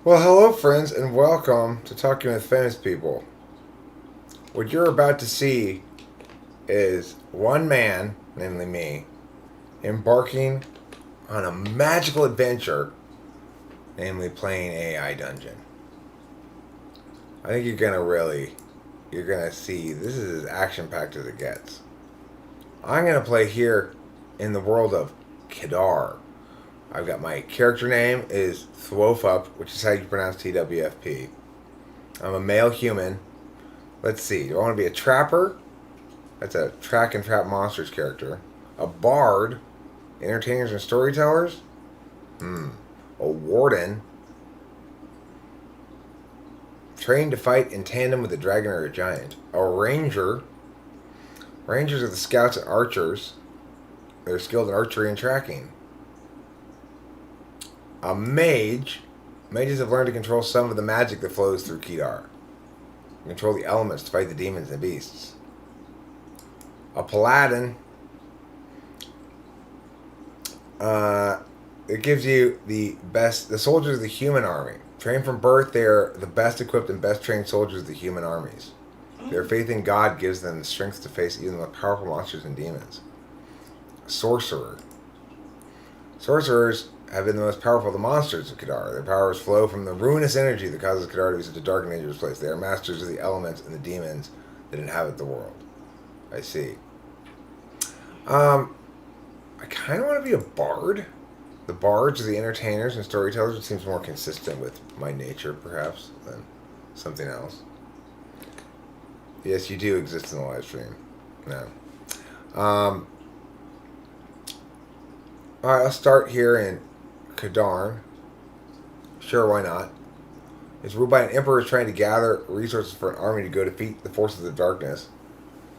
Well, hello, friends, and welcome to Talking with Famous People. What you're about to see is one man, namely me, embarking on a magical adventure, namely playing AI Dungeon. I think you're gonna see this is as action packed as it gets. I'm gonna play here in the world of Kedar. I've got my character name is Thwofup, which is how you pronounce TWFP. I'm a male human. Let's see. Do I want to be a trapper? That's a track and trap monsters character. A bard, entertainers and storytellers. A warden, trained to fight in tandem with a dragon or a giant. A ranger. Rangers are the scouts and archers. They're skilled in archery and tracking. A mage. Mages have learned to control some of the magic that flows through Kedar. Control the elements to fight the demons and beasts. A paladin. It gives you the soldiers of the human army. Trained from birth, they are the best equipped and best trained soldiers of the human armies. Their faith in God gives them the strength to face even the most powerful monsters and demons. Sorcerer. Sorcerers have been the most powerful of the monsters of Kedar. Their powers flow from the ruinous energy that causes Kedar to be such a dark and dangerous place. They are masters of the elements and the demons that inhabit the world. I see. I kind of want to be a bard. The bards are the entertainers and storytellers. It seems more consistent with my nature, perhaps, than something else. Yes, you do exist in the live stream. No. Alright, I'll start here in Kedar. Sure, why not? It's ruled by an emperor trying to gather resources for an army to go defeat the forces of darkness.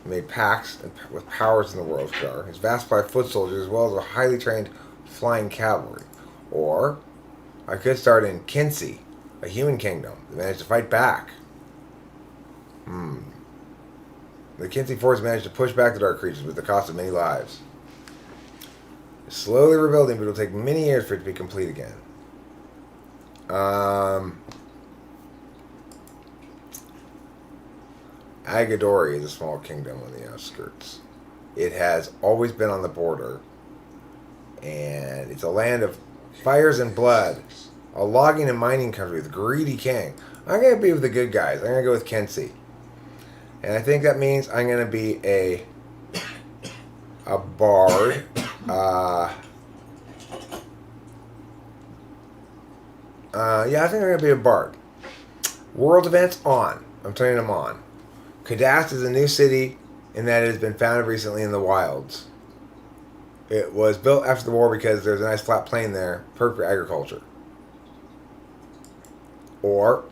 He made pacts with powers in the world of Kedar. His vast supply of foot soldiers, as well as a highly trained flying cavalry. Or, I could start in Kinsi, a human kingdom that managed to fight back. The Kinsi force managed to push back the dark creatures with the cost of many lives. It's slowly rebuilding, but it'll take many years for it to be complete again. Agadori is a small kingdom on the outskirts. It has always been on the border, and it's a land of fires and blood. A logging and mining country with a greedy king. I'm going to be with the good guys. I'm going to go with Kensi. And I think that means I'm going to be a bard. Yeah, I think I'm going to be a bard. World events on. I'm turning them on. Kadast is a new city in that it has been founded recently in the wilds. It was built after the war because there's a nice flat plain there, perfect for agriculture. Or,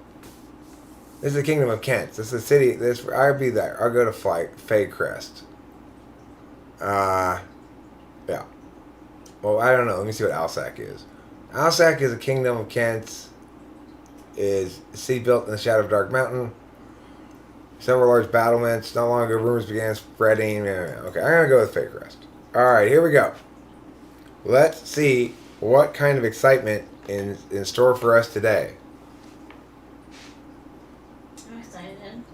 this is the Kingdom of Kent. This is a city. I'll be there. I'll go to Faycrest. Yeah. Well, I don't know. Let me see what Alsac is. Alsac is a Kingdom of Kent. Is a city built in the shadow of Dark Mountain. Several large battlements. Not long ago, rumors began spreading. Okay, I'm going to go with Faycrest. Alright, here we go. Let's see what kind of excitement in store for us today. I'm excited.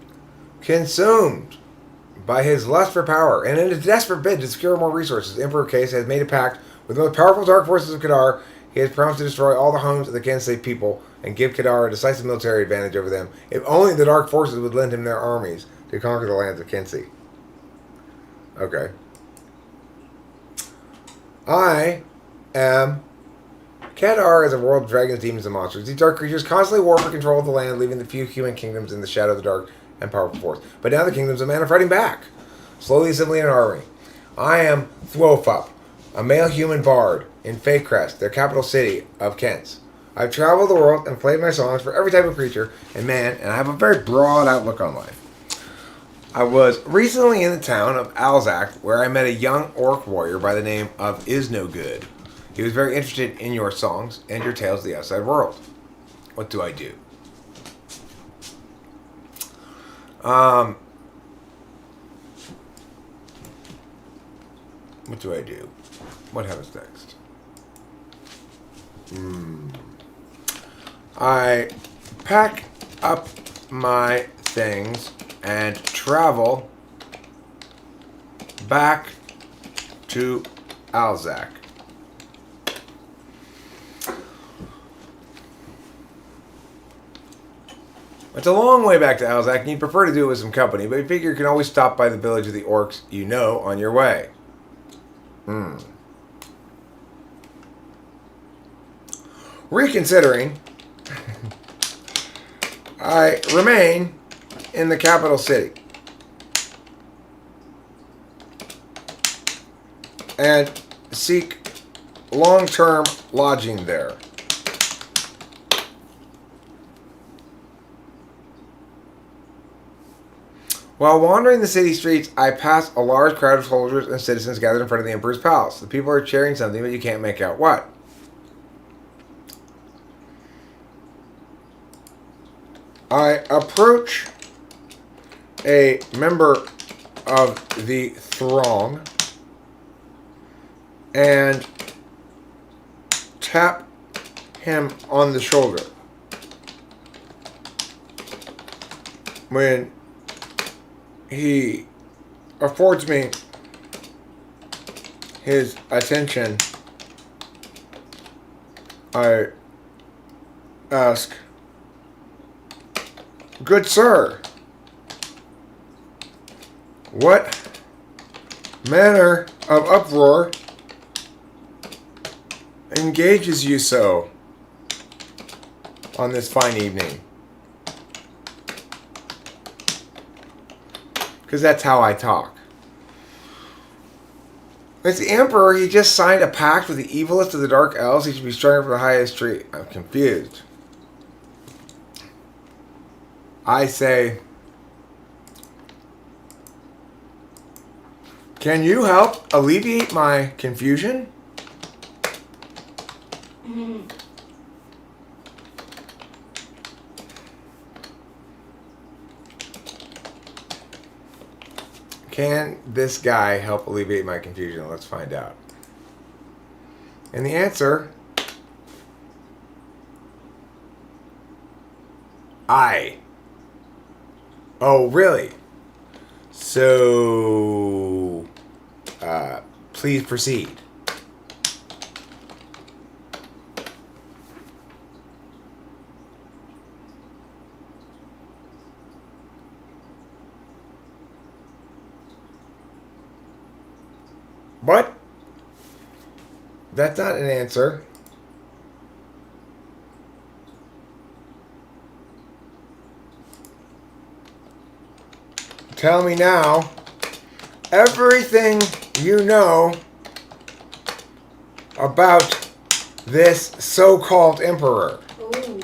Consumed by his lust for power and in a desperate bid to secure more resources, Emperor Case has made a pact with the most powerful dark forces of Kedar. He has promised to destroy all the homes of the Kensei people and give Kedar a decisive military advantage over them if only the dark forces would lend him their armies to conquer the lands of Kensei. Okay. I am... Kedar is a world of dragons, demons, and monsters. These dark creatures constantly war for control of the land, leaving the few human kingdoms in the shadow of the dark and powerful force. But now the kingdoms of man are fighting back, slowly assembling an army. I am Thwofup, a male human bard in Faycrest, their capital city of Kent. I've traveled the world and played my songs for every type of creature and man, and I have a very broad outlook on life. I was recently in the town of Alzak, where I met a young orc warrior by the name of Isnogood. He was very interested in your songs and your tales of the outside world. What do I do? What do I do? What happens next? I pack up my things and travel back to Alzac. It's a long way back to Alzac, and you'd prefer to do it with some company, but you figure you can always stop by the village of the orcs you know on your way. Reconsidering, I remain in the capital city and seek long-term lodging there. While wandering the city streets, I pass a large crowd of soldiers and citizens gathered in front of the Emperor's palace. The people are cheering something, but you can't make out what. I approach a member of the throng and tap him on the shoulder. When he affords me his attention, I ask, "Good sir, what manner of uproar engages you so on this fine evening?" Because that's how I talk. It's the Emperor. He just signed a pact with the evilest of the Dark Elves. He should be strung from the highest tree. I'm confused. I say, "Can you help alleviate my confusion?" Can this guy help alleviate my confusion? Let's find out. And the answer, I. Oh, really? So, please proceed. What? That's not an answer. Tell me now everything you know about this so-called emperor. Ooh.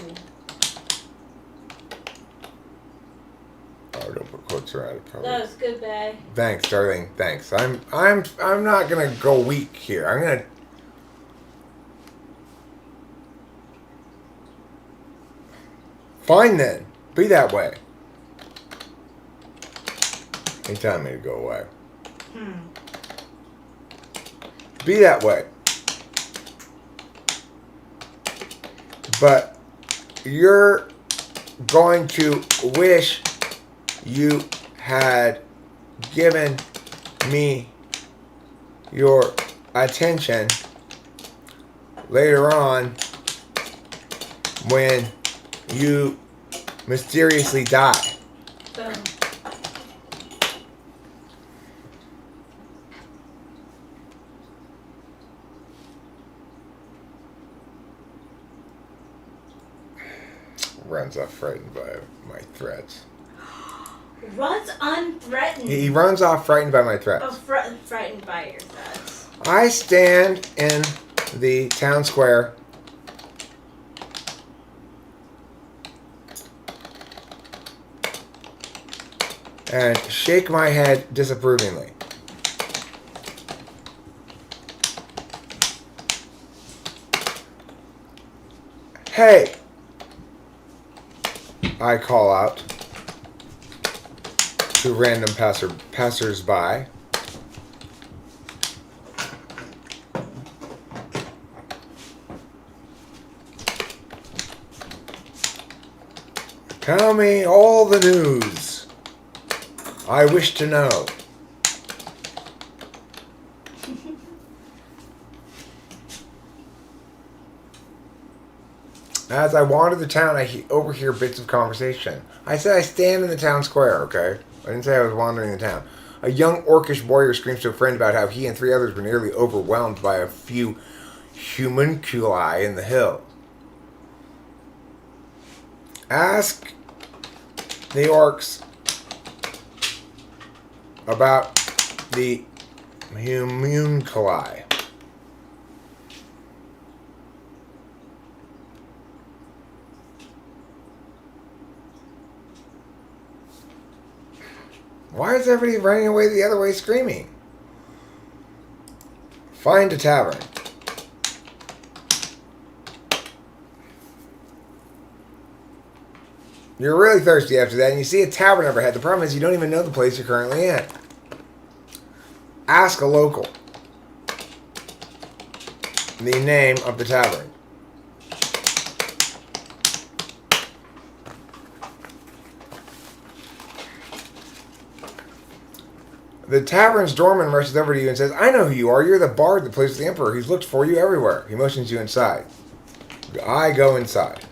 Oh, don't put quotes around it. Probably. That was good, babe. Thanks, darling. Thanks. I'm not gonna go weak here. I'm gonna. Fine then. Be that way. Ain't telling me to go away. Be that way. But you're going to wish you had given me your attention later on when you mysteriously die. Boom. Runs off frightened by my threats. Runs unthreatened. He runs off frightened by my threats. Oh, frightened by your threats. I stand in the town square and shake my head disapprovingly. Hey! I call out to random passers-by. Tell me all the news. I wish to know. As I wander the town, I overhear bits of conversation. I said I stand in the town square, okay? I didn't say I was wandering the town. A young orcish warrior screams to a friend about how he and 3 others were nearly overwhelmed by a few homunculi in the hills. Ask the orcs about the homunculi. Why is everybody running away the other way screaming? Find a tavern. You're really thirsty after that, and you see a tavern overhead. The problem is you don't even know the place you're currently in. Ask a local the name of the tavern. The tavern's doorman rushes over to you and says, I know who you are. You're the bard that plays with the Emperor. He's looked for you everywhere. He motions you inside. I go inside.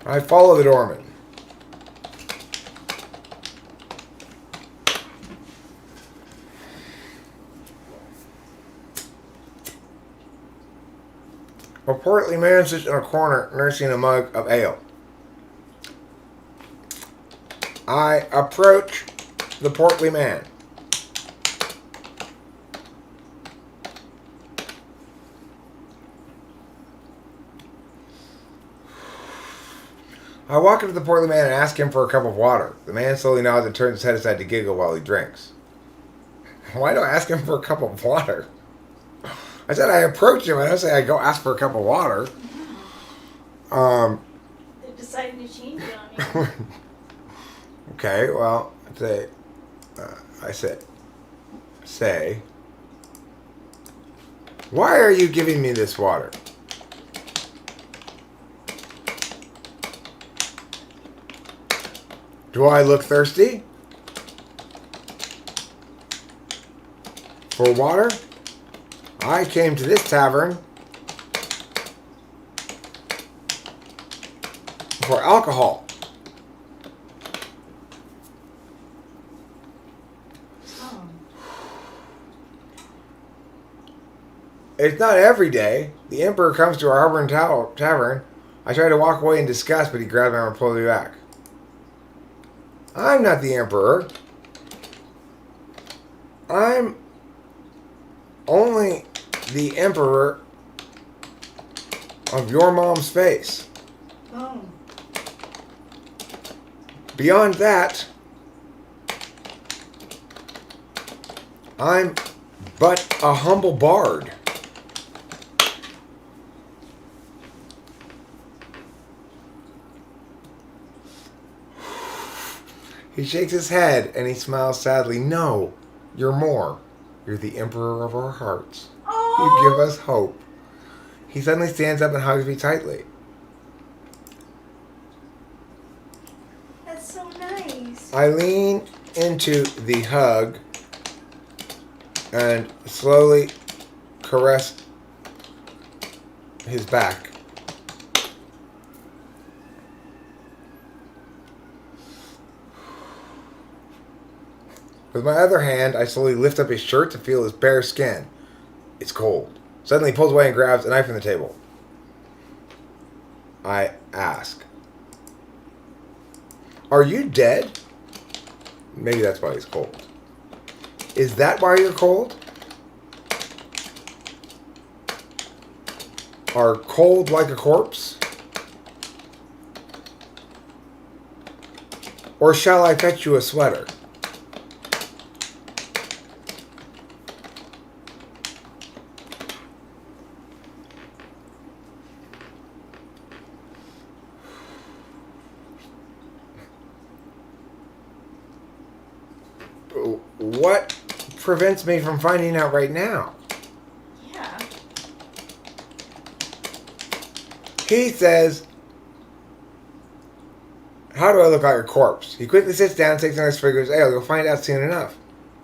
I follow the doorman. A portly man sits in a corner nursing a mug of ale. I approach the portly man. I walk up to the portly man and ask him for a cup of water. The man slowly nods and turns his head aside to giggle while he drinks. Why do I ask him for a cup of water? I said I approach him. I don't say I go ask for a cup of water. They're deciding to change it on you. Okay, well, I say, why are you giving me this water? Do I look thirsty? For water? I came to this tavern for alcohol. It's not every day. The Emperor comes to our Harbour Tavern. I try to walk away in disgust, but he grabs my arm and pulls me back. I'm not the Emperor. I'm only the Emperor of your mom's face. Oh. Beyond that, I'm but a humble bard. He shakes his head and he smiles sadly. No, you're more. You're the emperor of our hearts. Oh. You give us hope. He suddenly stands up and hugs me tightly. That's so nice. I lean into the hug and slowly caress his back. With my other hand, I slowly lift up his shirt to feel his bare skin. It's cold. Suddenly he pulls away and grabs a knife from the table. I ask, are you dead? Maybe that's why he's cold. Is that why you're cold? Are cold like a corpse? Or shall I fetch you a sweater? What prevents me from finding out right now? Yeah. He says How do I look like a corpse? He quickly sits down, takes on his figures. Hey, you'll find out soon enough.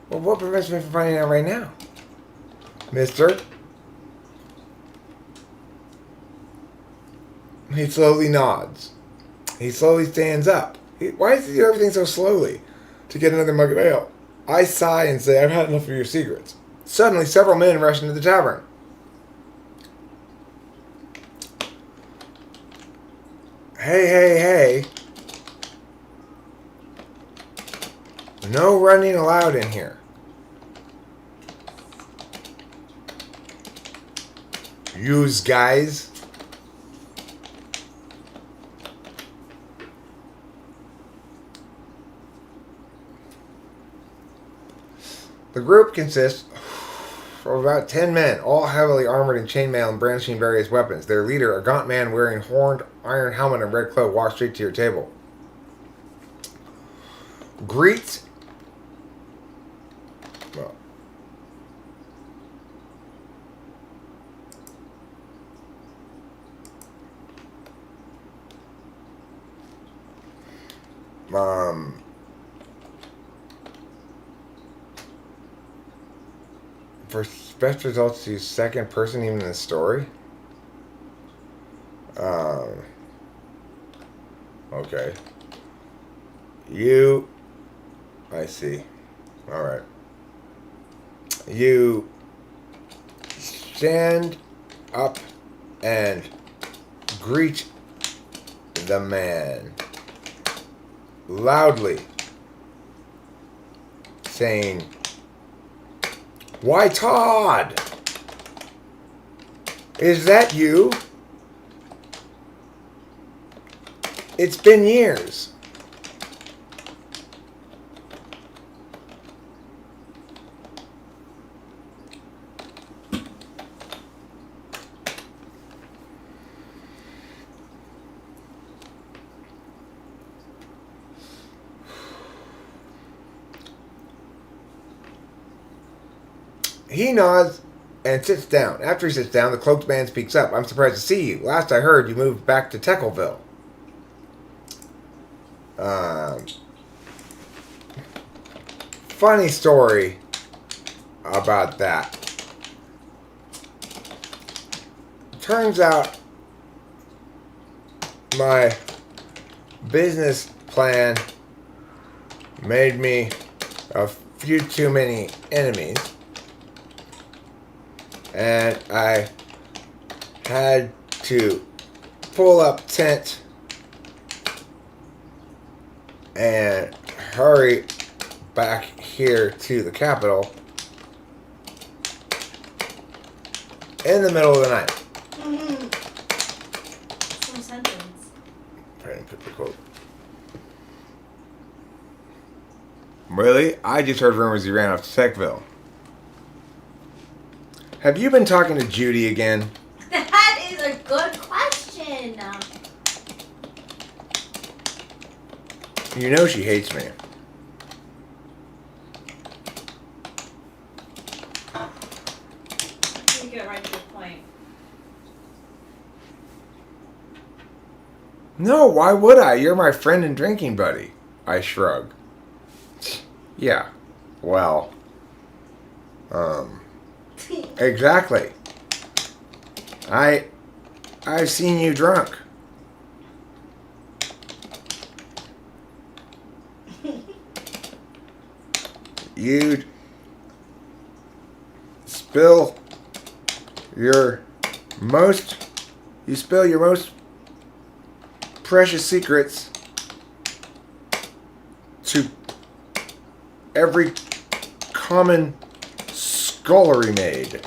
Well, what prevents me from finding out right now? Mister? He slowly nods. He slowly stands up. Why does he do everything so slowly? To get another mug of ale. I sigh and say, I've had enough of your secrets. Suddenly, several men rush into the tavern. Hey, hey, hey. No running allowed in here. Yous guys. The group consists of about 10 men, all heavily armored in chainmail and brandishing various weapons. Their leader, a gaunt man wearing horned iron helmet and red cloak, walks straight to your table. Greets. For best results, use second person even in the story. Okay. I see. Alright. You stand up and greet the man loudly, saying, "Why, Todd? Is that you? It's been years." He nods and sits down. After he sits down, the cloaked man speaks up. "I'm surprised to see you. Last I heard, you moved back to Teckleville." Funny story about that. Turns out my business plan made me a few too many enemies. And I had to pull up tent and hurry back here to the capital in the middle of the night. Some sentence. I didn't put the quote. Really? I just heard rumors you ran off to Techville. Have you been talking to Judy again? That is a good question. You know she hates me. You get right to the point. No, why would I? You're my friend and drinking buddy. I shrug. Yeah. Well. Exactly. I've seen you drunk. You'd spill your most precious secrets to every common scullery maid.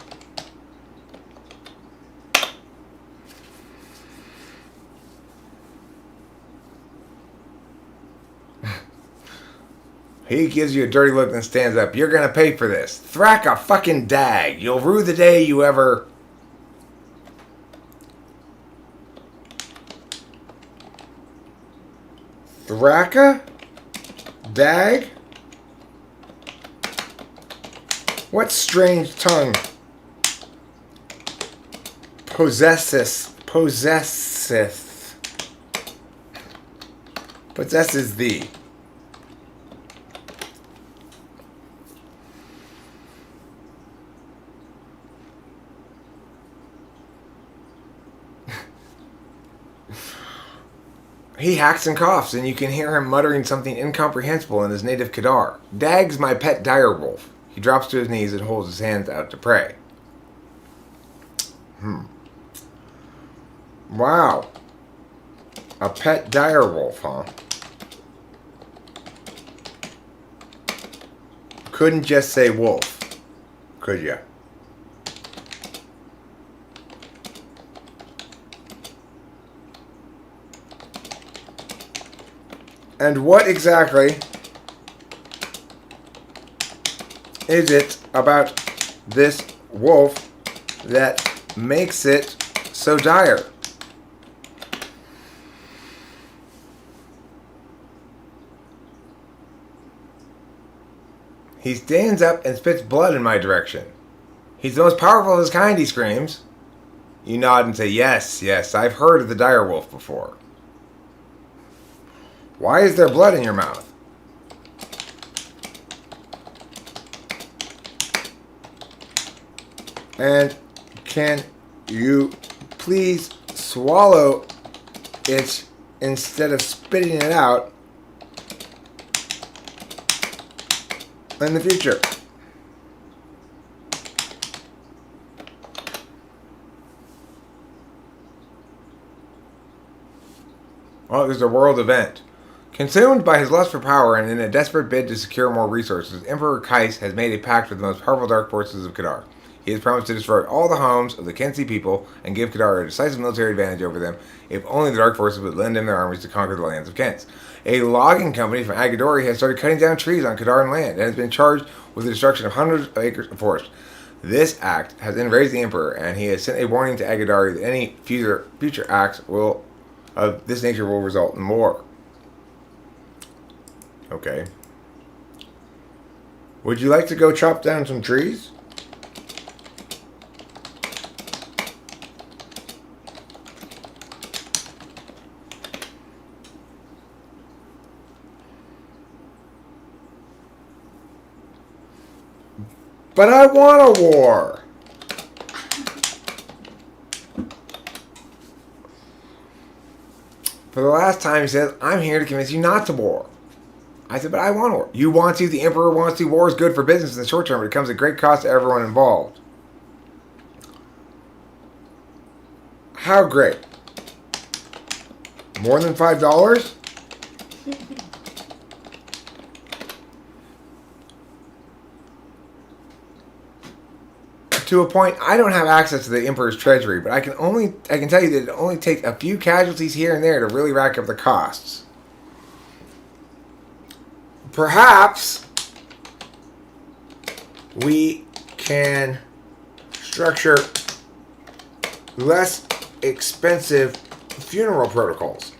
He gives you a dirty look and stands up. "You're gonna pay for this. Thrack a fucking dag. You'll rue the day you ever..." Thraka? Dag? What strange tongue possesseth possesses thee? He hacks and coughs, and you can hear him muttering something incomprehensible in his native Kadar. Dag's my pet direwolf. He drops to his knees and holds his hands out to pray. Wow. A pet direwolf, huh? Couldn't just say wolf, could ya? And what exactly is it about this wolf that makes it so dire? He stands up and spits blood in my direction. He's the most powerful of his kind, he screams. You nod and say, yes, yes, I've heard of the direwolf before. Why is there blood in your mouth? And can you please swallow it instead of spitting it out in the future? Well, there's a world event. Consumed by his lust for power and in a desperate bid to secure more resources, Emperor Kais has made a pact with the most powerful dark forces of Kadar. He has promised to destroy all the homes of the Kensi people and give Kadar a decisive military advantage over them if only the dark forces would lend him their armies to conquer the lands of Kents. A logging company from Agadori has started cutting down trees on Kadaran land and has been charged with the destruction of hundreds of acres of forest. This act has enraged the Emperor, and he has sent a warning to Agadori that any future acts of this nature will result in war. Okay. Would you like to go chop down some trees? But I want a war. For the last time, he says, I'm here to convince you not to war. I said, but I want war. You want to, the Emperor wants to. War is good for business in the short term, but it comes at great cost to everyone involved. How great? More than $5? To a point, I don't have access to the Emperor's treasury, but I can tell you that it only takes a few casualties here and there to really rack up the costs. Perhaps we can structure less expensive funeral protocols,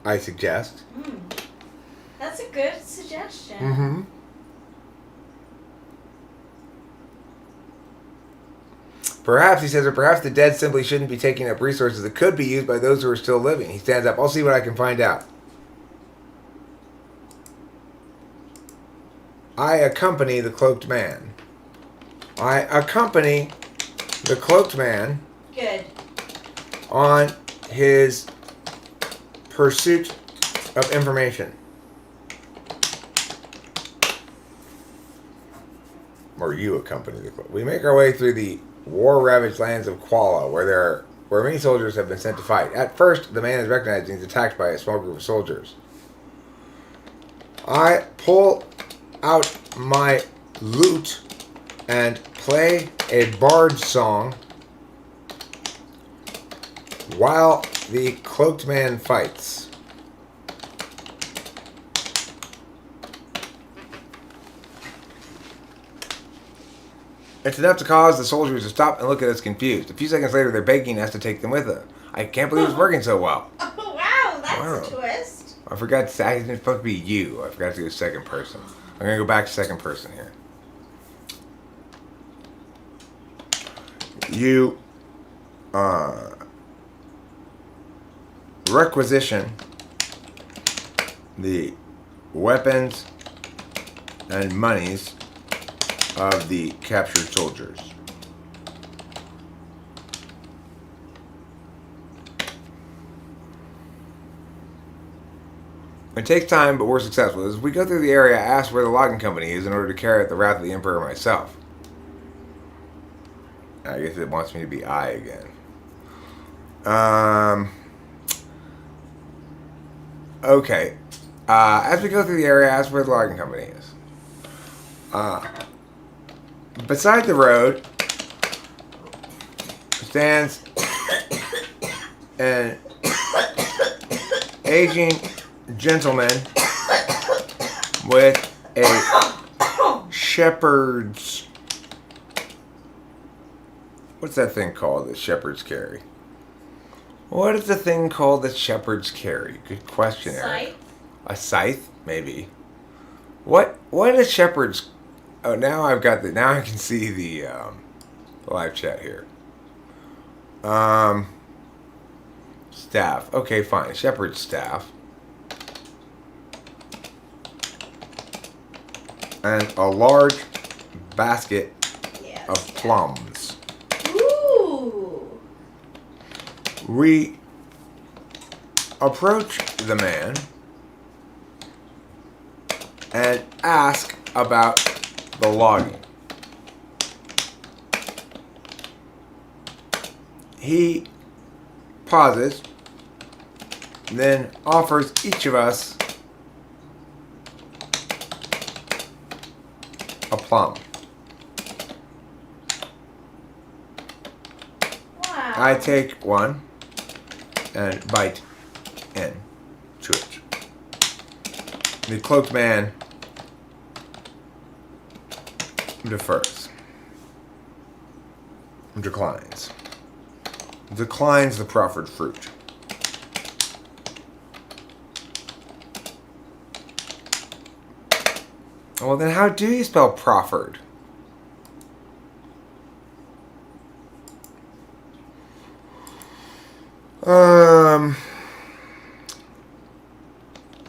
I suggest. That's a good suggestion. Mm-hmm. Perhaps, he says, or perhaps the dead simply shouldn't be taking up resources that could be used by those who are still living. He stands up. I'll see what I can find out. I accompany the cloaked man. I accompany the cloaked man. Good. On his pursuit of information. Or you accompany the cloaked. We make our way through the war-ravaged lands of Kuala, where many soldiers have been sent to fight. At first, the man is recognized and he's attacked by a small group of soldiers. I pull out my lute and play a bard song while the cloaked man fights. It's enough to cause the soldiers to stop and look at us confused. A few seconds later, they're begging us to take them with them. I can't believe it's working so well. Oh, wow, that's a twist. I forgot to say, it's supposed to be you. I forgot to do second person. I'm going to go back to second person here. requisition the weapons and monies of the captured soldiers. It takes time, but we're successful. As we go through the area, I ask where the logging company is in order to carry out the wrath of the Emperor myself. I guess it wants me to be I again. Okay. As we go through the area, I ask where the logging company is. Beside the road stands an aging gentleman with a shepherd's... What's that thing called that shepherds carry? What is the thing called that shepherds carry? Good question, Eric. Scythe? A scythe? Maybe. What is shepherds... Oh, now I've got the... Now I can see the live chat here. Staff. Okay, fine. Shepherd's staff. And a large basket Yes. of plums. Ooh. We approach the man and ask about the logging. He pauses, then offers each of us a plum. Wow. I take one and bite into it. The cloaked man defers. Declines. Declines the proffered fruit. Well, then how do you spell proffered?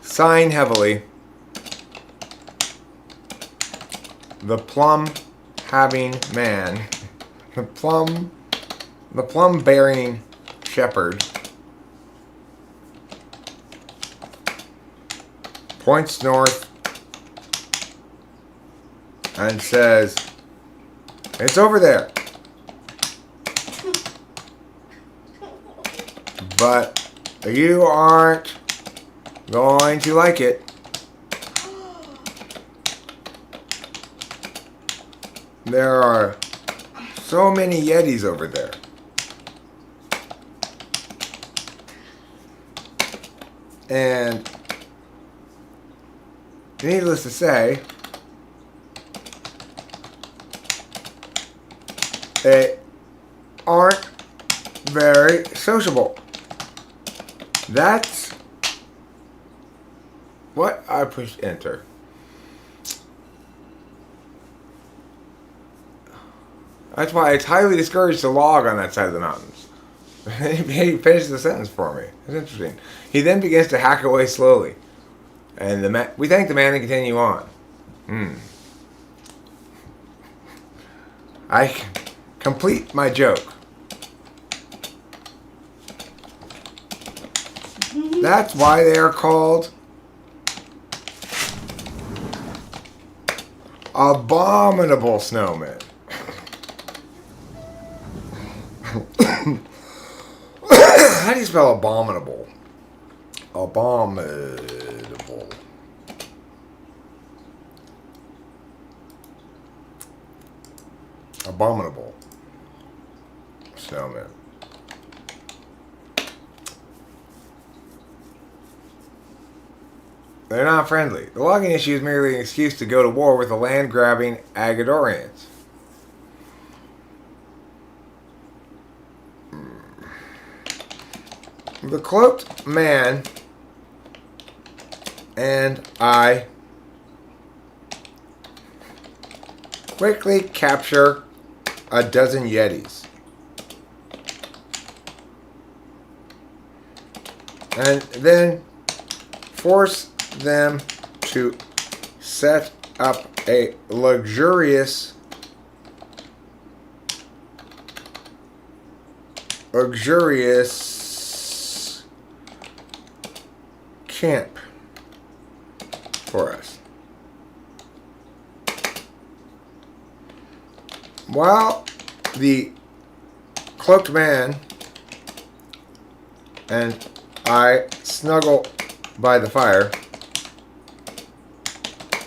Sighing heavily. The plum having man. The plum bearing shepherd points north and says, "It's over there." But you aren't going to like it. There are so many Yetis over there. And needless to say, they aren't very sociable. That's what I pushed enter. That's why it's highly discouraged to log on that side of the mountains. He finished the sentence for me. It's interesting. He then begins to hack away slowly. And we thank the man and continue on. I complete my joke. That's why they are called abominable snowmen. How do you spell abominable? Abominable. Abominable snowman. They're not friendly. The logging issue is merely an excuse to go to war with the land-grabbing Agadorians. The cloaked man and I quickly capture a dozen Yetis. and then force them to set up a luxurious camp for us. While the cloaked man and I snuggle by the fire,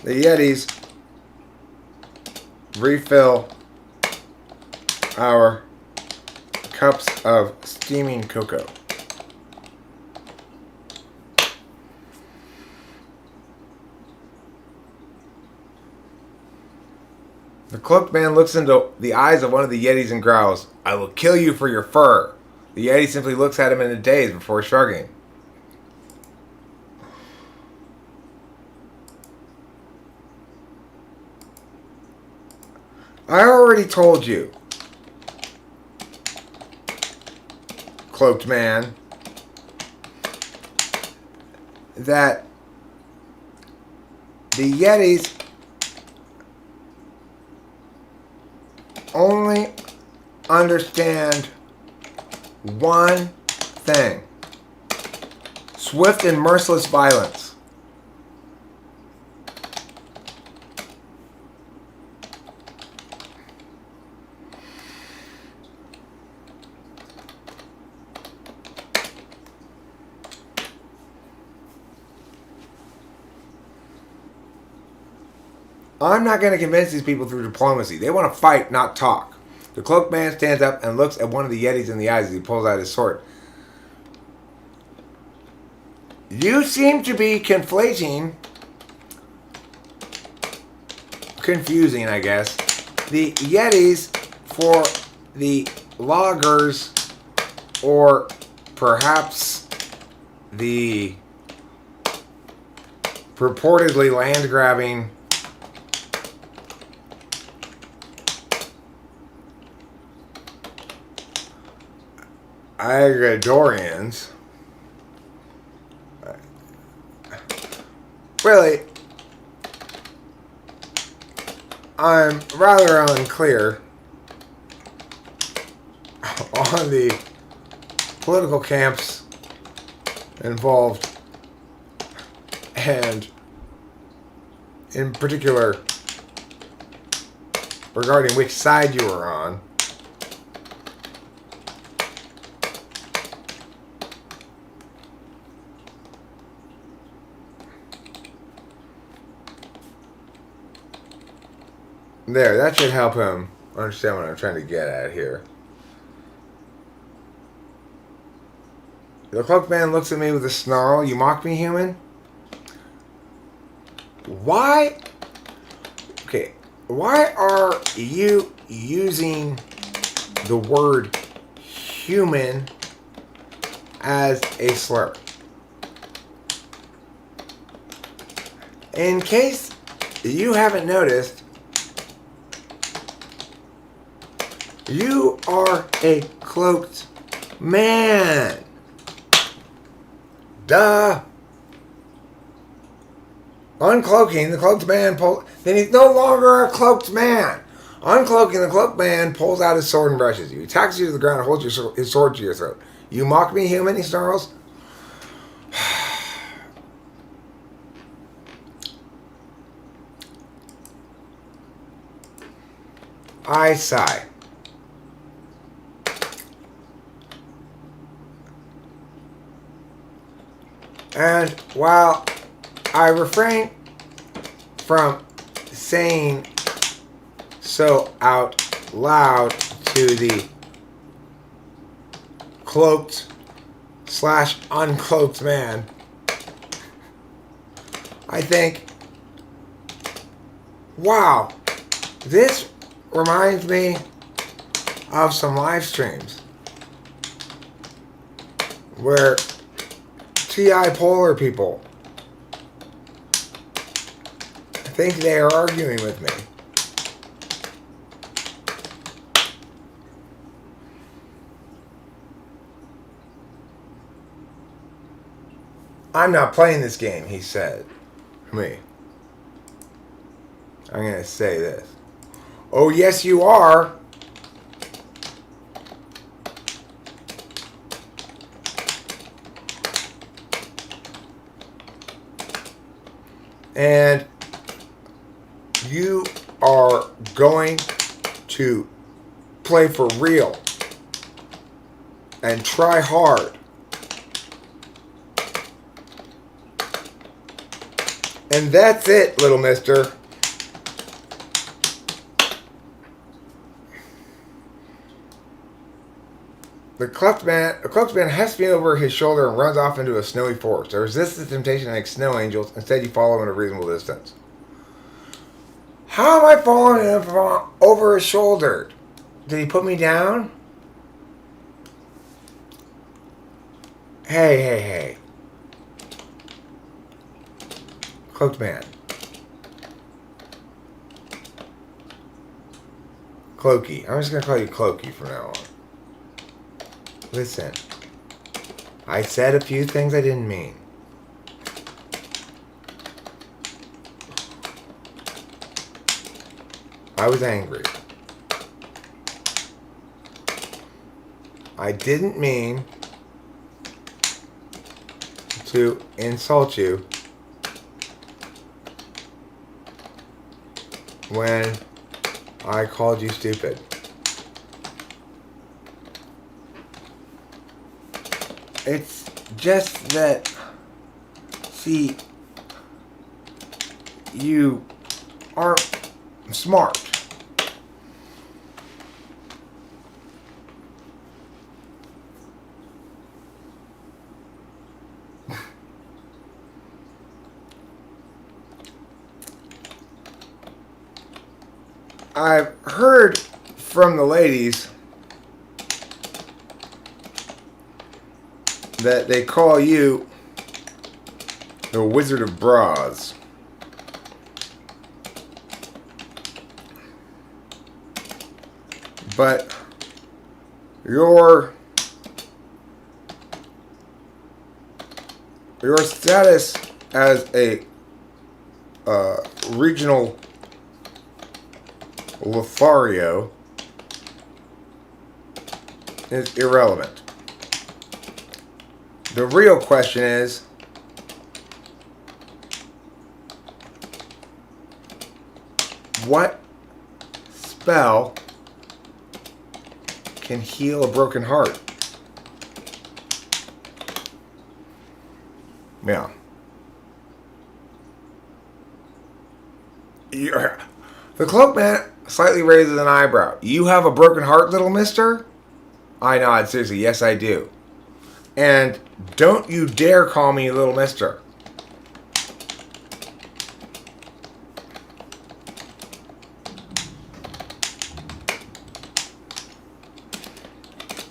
the Yetis refill our cups of steaming cocoa. The cloaked man looks into the eyes of one of the Yetis and growls, "I will kill you for your fur." The Yeti simply looks at him in a daze before shrugging. I already told you, cloaked man, that the Yetis only understand one thing: swift and merciless violence. I'm not going to convince these people through diplomacy. They want to fight, not talk. The cloaked man stands up and looks at one of the Yetis in the eyes as he pulls out his sword. You seem to be confusing, I guess, the Yetis for the loggers, or perhaps the purportedly land-grabbing Agradorians. Really, I'm rather unclear on the political camps involved, and in particular regarding which side you were on. There, that should help him understand what I'm trying to get at here. The cloaked man looks at me with a snarl. You mock me, human? Why? Okay, why are you using the word human as a slur? In case you haven't noticed, you are a cloaked man. Duh. Uncloaking, the cloaked man then he's no longer a cloaked man. Uncloaking, the cloaked man pulls out his sword and brushes you. He attacks you to the ground and holds his sword to your throat. You mock me, human, he snarls. I sigh. And while I refrain from saying so out loud to the cloaked / uncloaked man, I think, wow, this reminds me of some live streams where TI Polar people, I think they are arguing with me. I'm not playing this game, he said. Me. I'm going to say this. Oh, yes, you are. And you are going to play for real and try hard. And that's it, little mister. The clubsman has me over his shoulder and runs off into a snowy forest. I resist the temptation to make snow angels. Instead, you follow him at a reasonable distance. How am I following him from over his shoulder? Did he put me down? Hey. Cloaked man. Cloaky. I'm just going to call you Cloaky from now on. Listen. I said a few things I didn't mean. I was angry. I didn't mean to insult you when I called you stupid. It's just that, see, you aren't smart. I've heard from the ladies that they call you the Wizard of Bras. But your status as a regional Lothario is irrelevant. The real question is, what spell can heal a broken heart? Yeah. The cloak man slightly raises an eyebrow. You have a broken heart, little mister? I nod seriously. Yes, I do. And don't you dare call me little mister.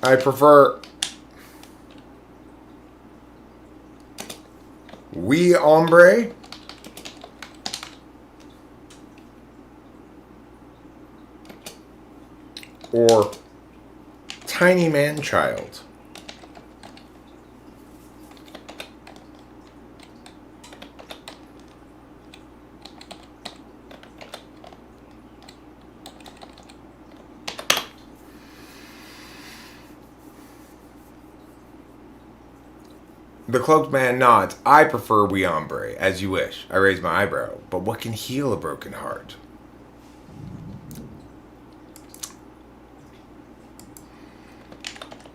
I prefer we hombre or tiny man child. The cloaked man nods. I prefer we hombre, as you wish. I raise my eyebrow. But what can heal a broken heart?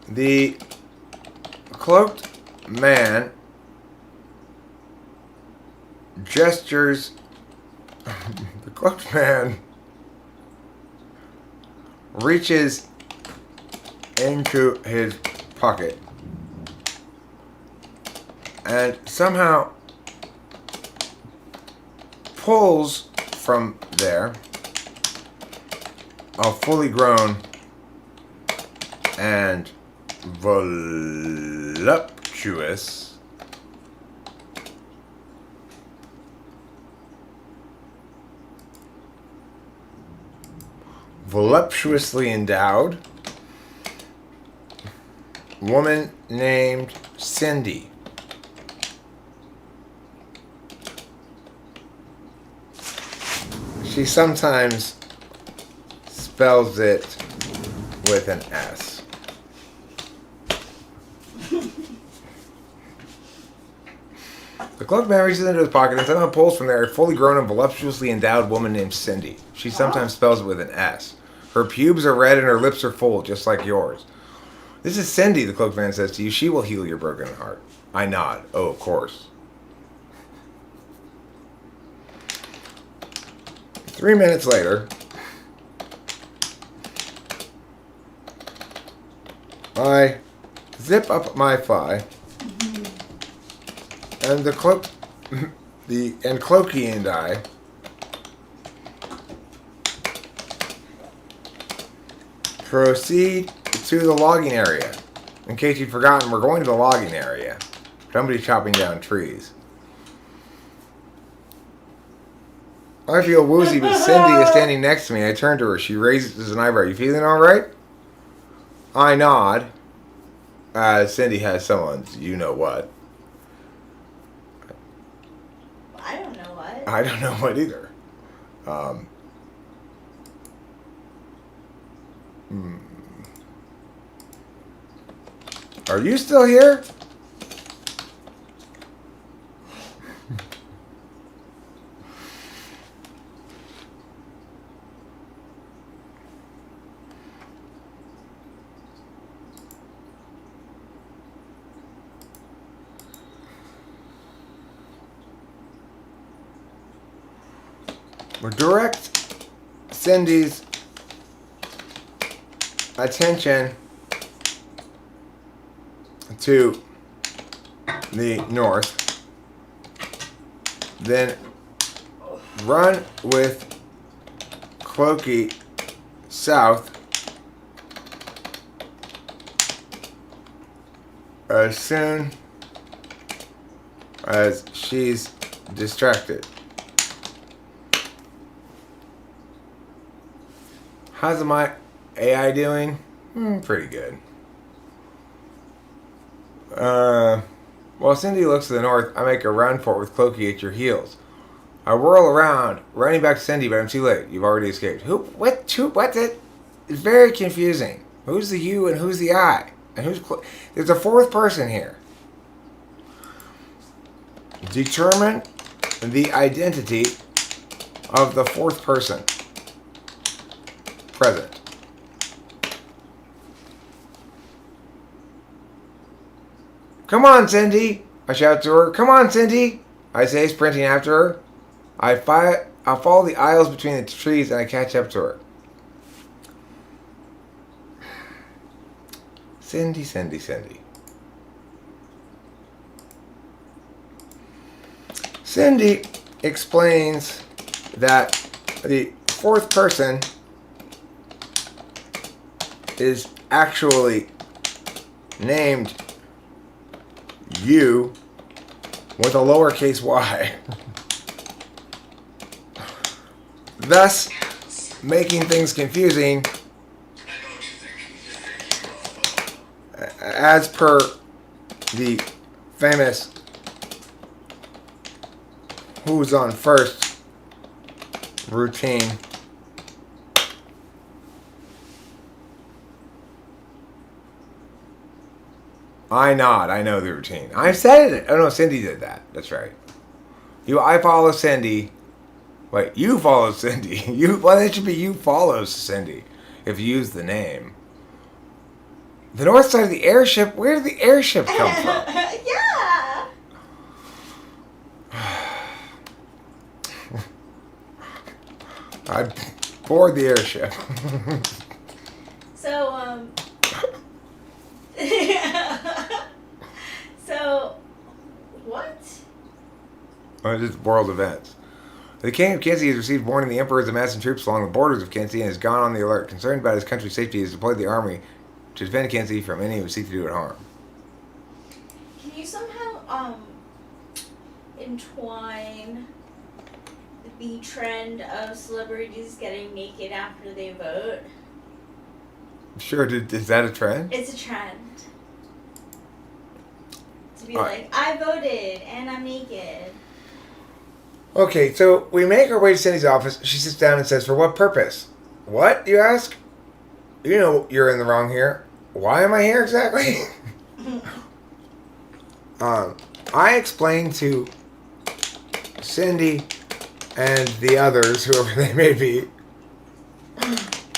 The cloaked man gestures. The cloaked man reaches into his pocket and somehow pulls from there a fully grown and voluptuous voluptuously endowed woman named Cindy. She sometimes spells it with an S. The cloaked man reaches into his pocket and somehow pulls from there a fully grown and voluptuously endowed woman named Cindy. She sometimes spells it with an S. Her pubes are red and her lips are full, just like yours. This is Cindy, the cloaked man says to you. She will heal your broken heart. I nod. Oh, of course. 3 minutes later, I zip up my fly, and Cloaky and I proceed to the logging area. In case you've forgotten, we're going to the logging area. Somebody's chopping down trees. I feel woozy, but Cindy is standing next to me. I turn to her. She raises an eyebrow. You feeling all right? I nod. Cindy has someone's you-know-what. I don't know what. I don't know what either. Are you still here? We'll direct Cindy's attention to the north, then run with Cloaky south as soon as she's distracted. How's my AI doing? Pretty good. While Cindy looks to the north, I make a run for it with Cloaky at your heels. I whirl around, running back to Cindy, but I'm too late. You've already escaped. What's it? It's very confusing. Who's the you and who's the I? And there's a fourth person here. Determine the identity of the fourth person present. Come on, Cindy! I shout to her. Come on, Cindy! I say, sprinting after her. I follow the aisles between the trees and I catch up to her. Cindy, Cindy, Cindy. Cindy explains that the fourth person is actually named you with a lowercase y, thus making things confusing as per the famous who's on first routine. I nod. I know the routine. I said it. Oh no, Cindy did that. That's right. I follow Cindy. Wait, you follow Cindy. Well, it should be you follows Cindy if you use the name. The north side of the airship. Where did the airship come from? Yeah. I board the airship. So, so, what? Oh, just world events. The king of Kensi has received warning the emperor is amassing troops along the borders of Kensi and has gone on the alert. Concerned about his country's safety, he has deployed the army to defend Kensi from any who seek to do it harm. Can you somehow, entwine the trend of celebrities getting naked after they vote? Sure, is that a trend? It's a trend. To be like, I voted and I'm naked. Okay, so we make our way to Cindy's office. She sits down and says, "For what purpose?" "What?" you ask. "You know you're in the wrong here." "Why am I here exactly?" I explained to Cindy and the others, whoever they may be,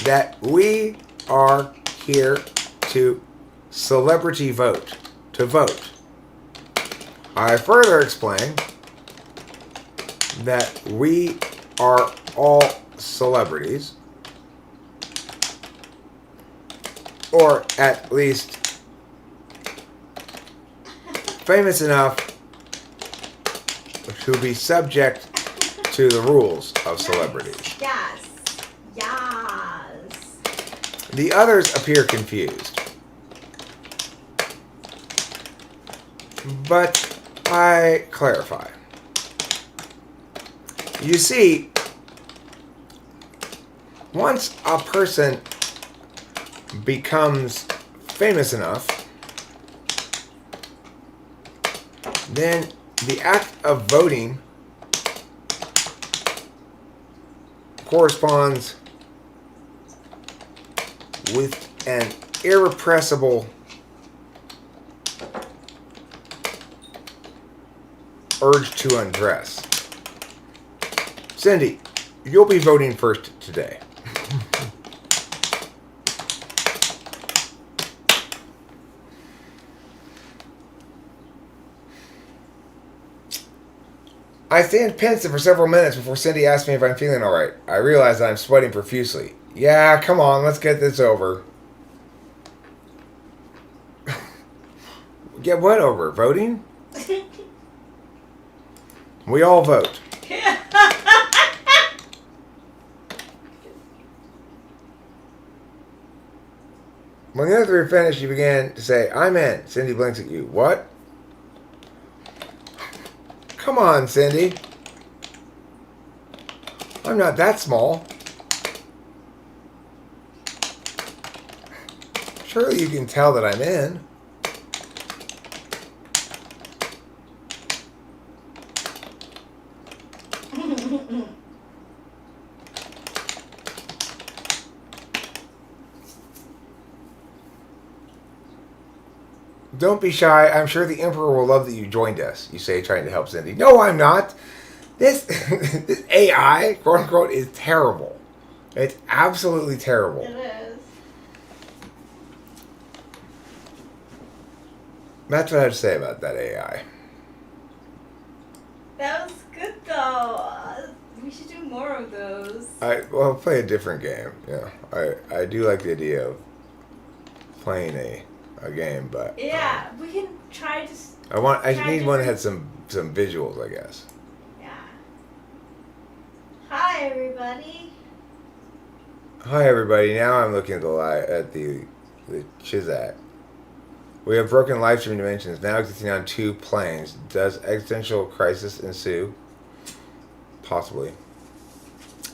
that we are here to celebrity vote. To vote. I further explained that we are all celebrities, or at least famous enough to be subject to the rules of celebrities. Yes. Yes. The others appear confused, but I clarify. You see, once a person becomes famous enough, then the act of voting corresponds with an irrepressible urge to undress. Cindy, you'll be voting first today. I stand pensive for several minutes before Cindy asks me if I'm feeling alright. I realize I'm sweating profusely. Yeah, come on, let's get this over. Get what over? Voting? We all vote. When the other three finished, you began to say, "I'm in." Cindy blinks at you. "What?" "Come on, Cindy. I'm not that small. Surely you can tell that I'm in." "Don't be shy. I'm sure the Emperor will love that you joined us," you say, trying to help Cindy. "No, I'm not. This, this AI, quote unquote, is terrible. It's absolutely terrible." It is. That's what I have to say about that AI. That was good though. We should do more of those. I'll play a different game. Yeah, I do like the idea of playing a game, but Yeah, we can try to. I need one that had some visuals, I guess. Yeah. Hi everybody. Hi everybody. Now I'm looking at the Chizat. We have broken live stream dimensions, now existing on 2 planes. Does existential crisis ensue? Possibly.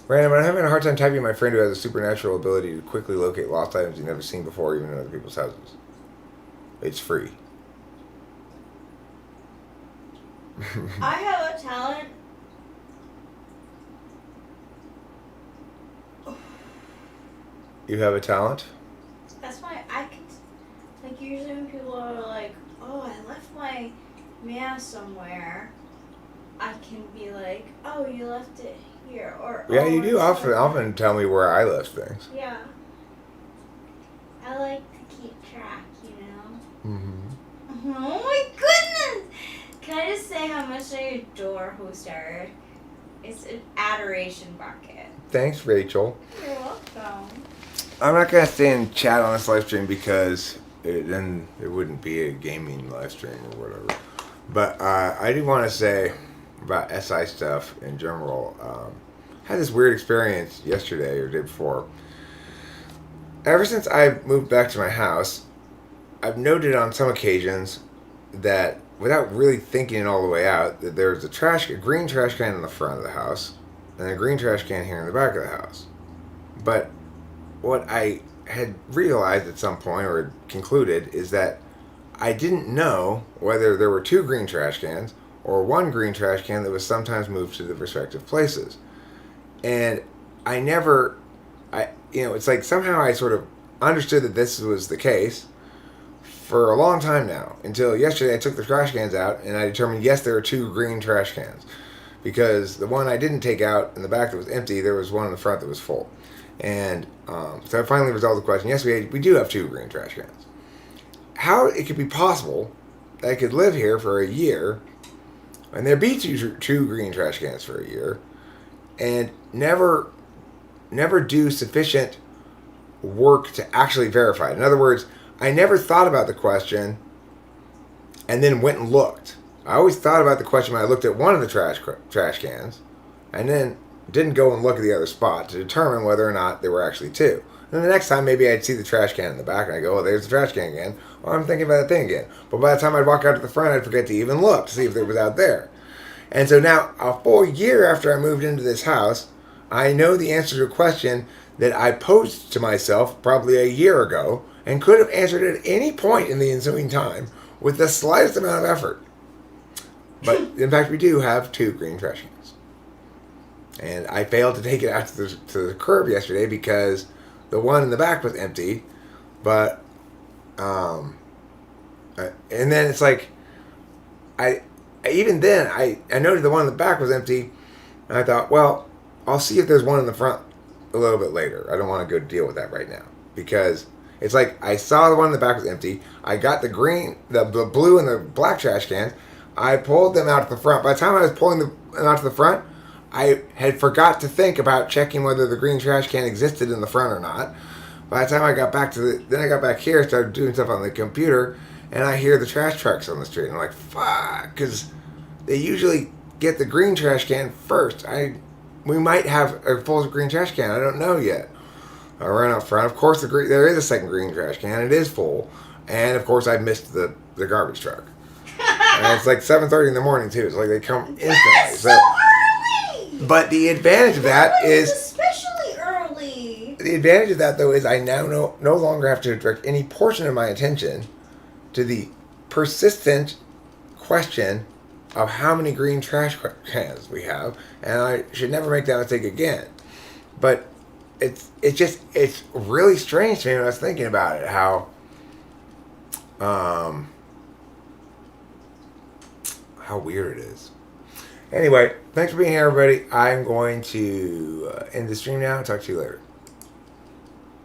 Random, I'm having a hard time typing my friend who has a supernatural ability to quickly locate lost items you've never seen before, even in other people's houses. It's free. I have a talent. You have a talent? That's why I can. Like, usually when people are like, "Oh, I left my mask somewhere," I can be like, "Oh, you left it here," or Yeah, "Oh, you do it's often tell me where I left things. Yeah. I like to keep track, you know. Mm-hmm. Oh my goodness! Can I just say how much I adore Hostard? It's an adoration bucket. Thanks, Rachel. You're welcome. I'm not going to stay and chat on this live stream because then it wouldn't be a gaming live stream or whatever. But I do want to say about SI stuff in general. I had this weird experience yesterday or the day before. Ever since I moved back to my house, I've noted on some occasions that, without really thinking it all the way out, that there's a green trash can in the front of the house and a green trash can here in the back of the house. But what I had realized at some point, or concluded, is that I didn't know whether there were 2 green trash cans or one green trash can that was sometimes moved to the respective places. And I never, it's like somehow I sort of understood that this was the case for a long time now, until yesterday I took the trash cans out and I determined, yes, there are 2 green trash cans. Because the one I didn't take out in the back that was empty, there was one in the front that was full. And so I finally resolved the question. Yes, we do have 2 green trash cans. How it could be possible that I could live here for a year and there be two green trash cans for a year and never do sufficient work to actually verify it. In other words, I never thought about the question and then went and looked. I always thought about the question when I looked at one of the trash cans and then didn't go and look at the other spot to determine whether or not there were actually 2. And then the next time, maybe I'd see the trash can in the back and I'd go, oh, there's the trash can again. Well, I'm thinking about that thing again. But by the time I'd walk out to the front, I'd forget to even look to see if it was out there. And so now, a full year after I moved into this house, I know the answer to a question that I posed to myself probably a year ago and could have answered at any point in the ensuing time with the slightest amount of effort. But in fact, we do have 2 green trash cans. And I failed to take it out to the curb yesterday because the one in the back was empty. But, and then it's like, I noted the one in the back was empty. And I thought, well, I'll see if there's one in the front a little bit later. I don't want to go deal with that right now. Because it's like, I saw the one in the back was empty. I got the green, the blue and the black trash cans. I pulled them out to the front. By the time I was pulling them out to the front, I had forgot to think about checking whether the green trash can existed in the front or not. By the time I got back then I got back here, started doing stuff on the computer, and I hear the trash trucks on the street. And I'm like, fuck, because they usually get the green trash can first. We might have a full green trash can. I don't know yet. I ran out front. Of course, there is a second green trash can. It is full, and of course, I missed the garbage truck. And it's like 7:30 in the morning too. It's like they come instantly. That's so early. But the advantage of that is especially early. The advantage of that though is I now no longer have to direct any portion of my attention to the persistent question of how many green trash cans we have, and I should never make that mistake again. But it's really strange to me when I was thinking about it how weird it is. Anyway, thanks for being here, everybody. I'm going to end the stream now and talk to you later.